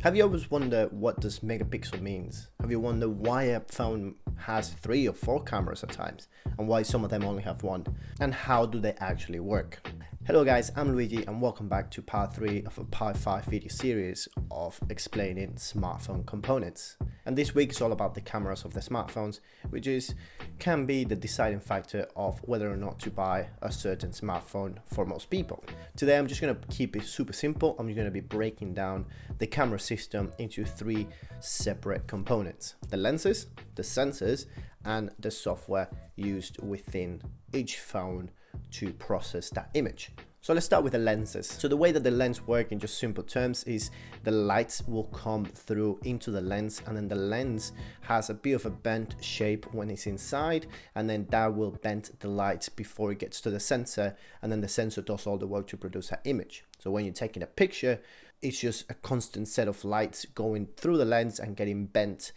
Have you always wondered what does megapixel means? Have you wondered why a phone has 3 or 4 cameras at times and why some of them only have 1? And how do they actually work? Hello guys, I'm Luigi and welcome back to part 3 of a part 5 video series of explaining smartphone components. And this week is all about the cameras of the smartphones, which can be the deciding factor of whether or not to buy a certain smartphone for most people. Today I'm just going to keep it super simple. I'm going to be breaking down the camera system into 3 separate components: the lenses, the sensors, and the software used within each phone to process that image. So let's start with the lenses. So the way that the lens work in just simple terms is the lights will come through into the lens, and then the lens has a bit of a bent shape when it's inside, and then that will bend the light before it gets to the sensor, and then the sensor does all the work to produce that image. So when you're taking a picture, it's just a constant set of lights going through the lens and getting bent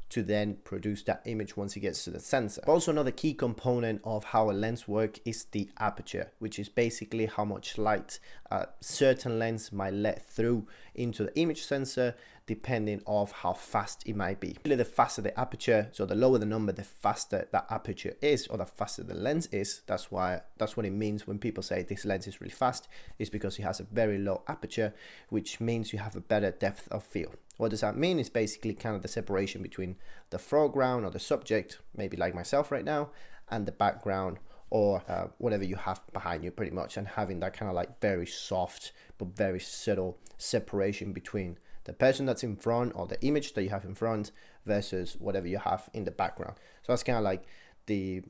to then produce that image once it gets to the sensor. Also, another key component of how a lens works is the aperture, which is basically how much light a certain lens might let through into the image sensor depending on how fast it might be. The faster the aperture, so the lower the number, the faster that aperture is, or the faster the lens is. That's what it means when people say this lens is really fast, is because it has a very low aperture, which means you have a better depth of field. What does that mean? Is basically kind of the separation between the foreground or the subject, maybe like myself right now, and the background or whatever you have behind you pretty much, and having that kind of like very soft but very subtle separation between the person that's in front or the image that you have in front versus whatever you have in the background. So that's kind of like the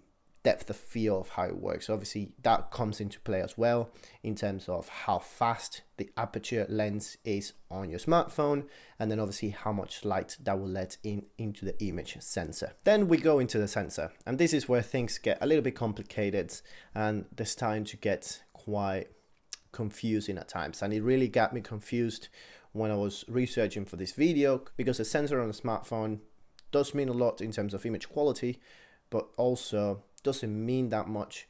depth of field of how it works. Obviously that comes into play as well in terms of how fast the aperture lens is on your smartphone, and then obviously how much light that will let into the image sensor. Then we go into the sensor, and this is where things get a little bit complicated and they're starting to get quite confusing at times, and it really got me confused when I was researching for this video, because a sensor on a smartphone does mean a lot in terms of image quality, but also doesn't mean that much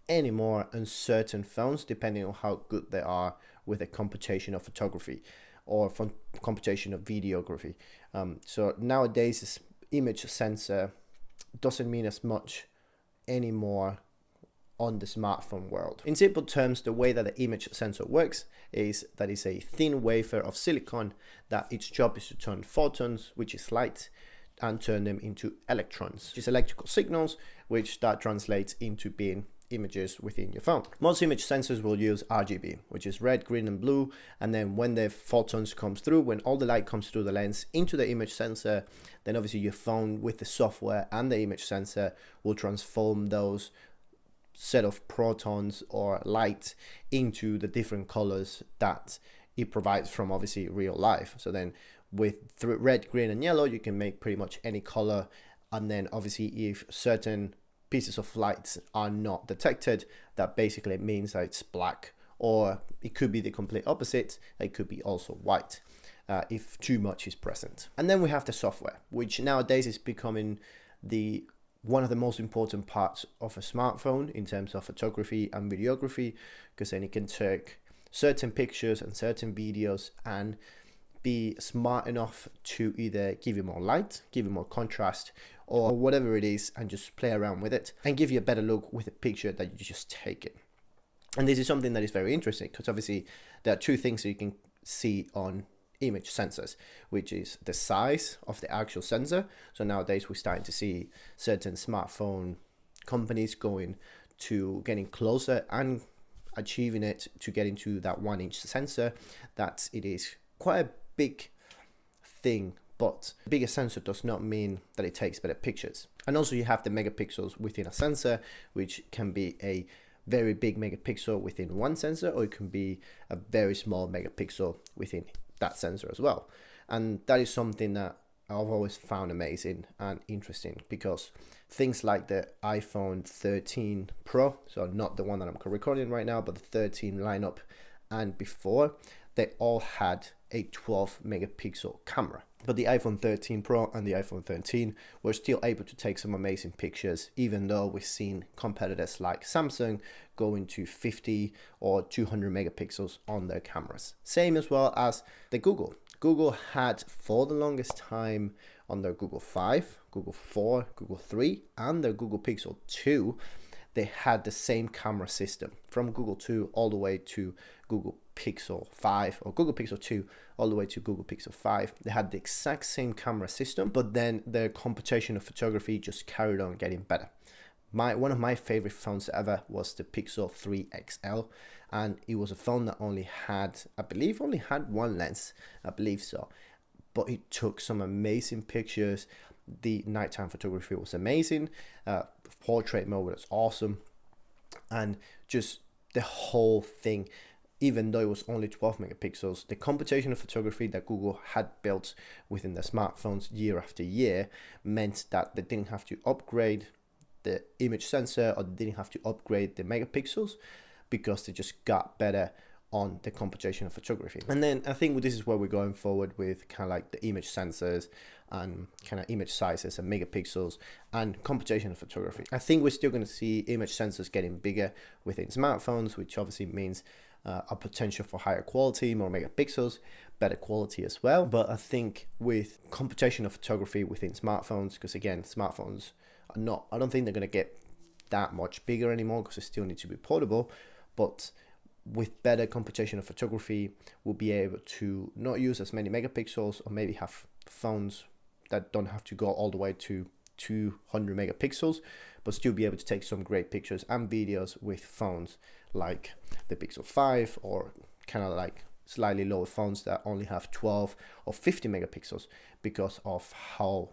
anymore on certain phones, depending on how good they are with the computation of photography or from computation of videography. So nowadays, this image sensor doesn't mean as much anymore on the smartphone world. In simple terms, the way that the image sensor works is that it's a thin wafer of silicon that its job is to turn photons, which is light, and turn them into electrons, which is electrical signals, which that translates into being images within your phone. Most image sensors will use RGB, which is red, green, and blue, and then when the photons comes through, when all the light comes through the lens into the image sensor, then obviously your phone with the software and the image sensor will transform those set of protons or light into the different colors that it provides from obviously real life. So then with red, green, and yellow, you can make pretty much any color, and then obviously if certain pieces of lights are not detected, that basically means that it's black, or it could be the complete opposite. It could be also white if too much is present. And then we have the software, which nowadays is becoming one of the most important parts of a smartphone in terms of photography and videography, because then it can take certain pictures and certain videos and be smart enough to either give you more light, give you more contrast, or whatever it is, and just play around with it and give you a better look with a picture that you just take it. And this is something that is very interesting, because obviously there are 2 things that you can see on image sensors, which is the size of the actual sensor. So nowadays we're starting to see certain smartphone companies going to getting closer and achieving it to get into that 1-inch sensor. That it is quite a big thing, but a bigger sensor does not mean that it takes better pictures. And also you have the megapixels within a sensor, which can be a very big megapixel within one sensor, or it can be a very small megapixel within that sensor as well. And that is something that I've always found amazing and interesting, because things like the iPhone 13 Pro, so not the one that I'm recording right now, but the 13 lineup and before, they all had a 12 megapixel camera. But the iPhone 13 Pro and the iPhone 13 were still able to take some amazing pictures, even though we've seen competitors like Samsung going to 50 or 200 megapixels on their cameras. Same as well as the Google. Google had for the longest time on their Google 5, Google 4, Google 3, and their Google Pixel 2, they had the same camera system from Google 2 all the way to Google Pixel 5, or Google Pixel 2 all the way to Google Pixel 5. They had the exact same camera system, but then their computational photography just carried on getting better. One of my favorite phones ever was the Pixel 3 XL, and it was a phone that only had, I believe, one lens, I believe so, but it took some amazing pictures. The nighttime photography was amazing, portrait mode was awesome, and just the whole thing, even though it was only 12 megapixels, the computational photography that Google had built within their smartphones year after year meant that they didn't have to upgrade the image sensor, or they didn't have to upgrade the megapixels, because they just got better on the computational photography. And then I think this is where we're going forward with kind of like the image sensors and kind of image sizes and megapixels and computational photography. I think we're still going to see image sensors getting bigger within smartphones, which obviously means a potential for higher quality, more megapixels, better quality as well. But I think with computational photography within smartphones, because again, smartphones are not, I don't think they're going to get that much bigger anymore, because they still need to be portable, but with better computational photography, we'll be able to not use as many megapixels, or maybe have phones that don't have to go all the way to 200 megapixels, but still be able to take some great pictures and videos with phones like the Pixel 5, or kind of like slightly lower phones that only have 12 or 50 megapixels, because of how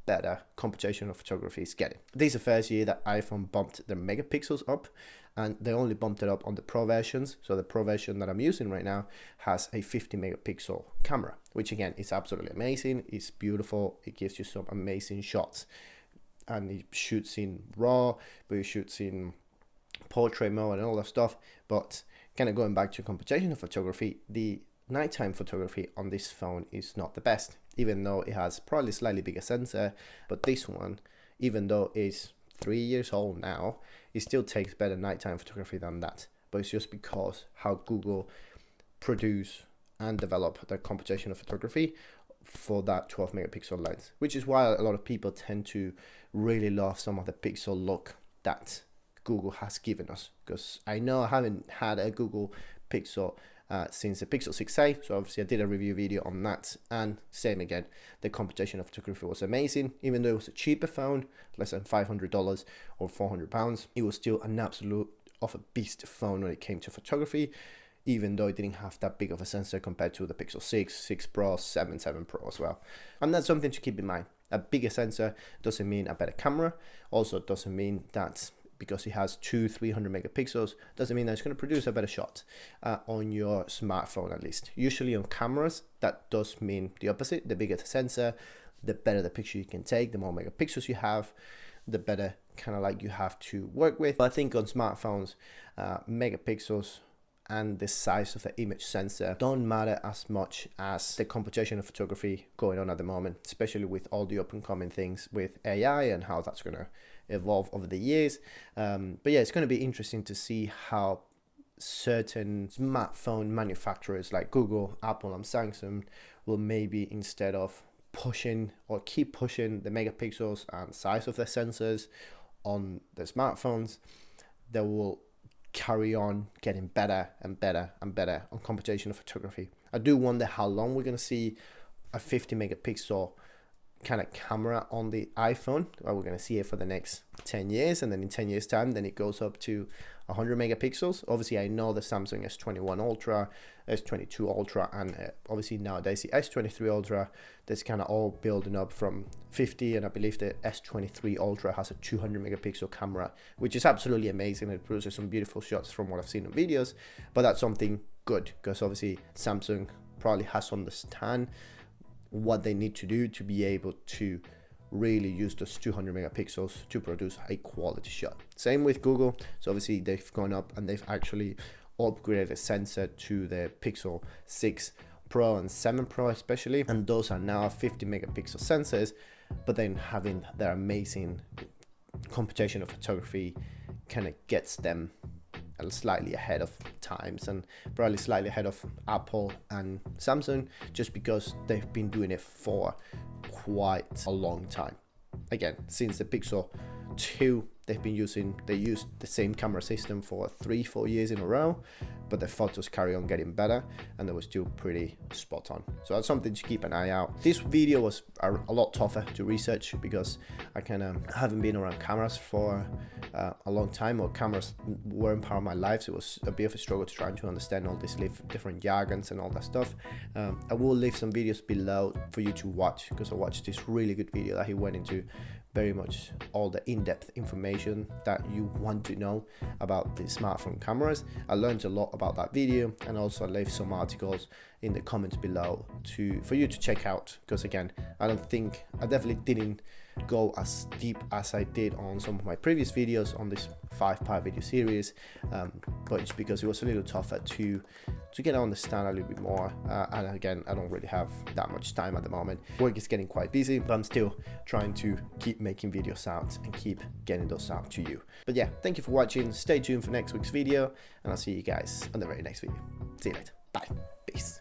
better computational photography is getting. This is the first year that iPhone bumped their megapixels up, and they only bumped it up on the Pro versions. So the Pro version that I'm using right now has a 50 megapixel camera, which again is absolutely amazing. It's beautiful. It gives you some amazing shots, and it shoots in RAW, but it shoots in portrait mode and all that stuff. But kind of going back to computational photography, the nighttime photography on this phone is not the best, even though it has probably slightly bigger sensor. But this one, even though it's 3 years old now, it still takes better nighttime photography than that. But it's just because how Google produce and develop their computational photography for that 12 megapixel lens, which is why a lot of people tend to really love some of the pixel look that Google has given us. Because I know I haven't had a Google Pixel since the Pixel 6a, so obviously I did a review video on that, and same again, the computational photography was amazing. Even though it was a cheaper phone, less than $500 or £400, it was still an absolute of a beast phone when it came to photography, even though it didn't have that big of a sensor compared to the Pixel 6, 6 Pro, 7 Pro as well. And that's something to keep in mind. A bigger sensor doesn't mean a better camera, also doesn't mean that because it has 300 megapixels doesn't mean that it's going to produce a better shot on your smartphone. At least usually on cameras that does mean the opposite. The bigger the sensor, the better the picture you can take, the more megapixels you have, the better kind of like you have to work with. But I think on smartphones, megapixels and the size of the image sensor don't matter as much as the computational photography going on at the moment, especially with all the up and coming things with AI and how that's going to evolve over the years. But yeah, it's going to be interesting to see how certain smartphone manufacturers like Google, Apple, and Samsung will maybe, instead of pushing or keep pushing the megapixels and size of the sensors on the smartphones, they will carry on getting better and better and better on computational photography. I do wonder how long we're going to see a 50 megapixel kind of camera on the iPhone. Well, we're going to see it for the next 10 years, and then in 10 years time then it goes up to 100 megapixels. Obviously I know the Samsung S21 Ultra, S22 Ultra, and obviously nowadays the S23 Ultra, that's kind of all building up from 50, and I believe the S23 Ultra has a 200 megapixel camera, which is absolutely amazing. It produces some beautiful shots from what I've seen in videos. But that's something good, because obviously Samsung probably has to understand what they need to do to be able to really use those 200 megapixels to produce a quality shot. Same with Google. So obviously they've gone up and they've actually upgraded the sensor to the Pixel 6 Pro and 7 Pro especially, and those are now 50 megapixel sensors, but then having their amazing computational photography kind of gets them slightly ahead of times, and probably slightly ahead of Apple and Samsung, just because they've been doing it for quite a long time. Again, since the Pixel 2, they used the same camera system for 3-4 years in a row, but the photos carry on getting better, and they were still pretty spot on. So that's something to keep an eye out. This video was a lot tougher to research because I kind of haven't been around cameras for a long time, or cameras weren't part of my life, so it was a bit of a struggle to try to understand all these different jargons and all that stuff. I will leave some videos below for you to watch, because I watched this really good video that he went into very much all the in-depth information that you want to know about the smartphone cameras. I learned a lot about that video, and also I left some articles in the comments below for you to check out, because again, I definitely didn't go as deep as I did on some of my previous videos on this 5-part video series, but it's because it was a little tougher to get to understand a little bit more, and again, I don't really have that much time at the moment. Work is getting quite busy, but I'm still trying to keep making videos out and keep getting those out to you. But yeah, thank you for watching. Stay tuned for next week's video, and I'll see you guys on the very next video. See you later. Bye. Peace.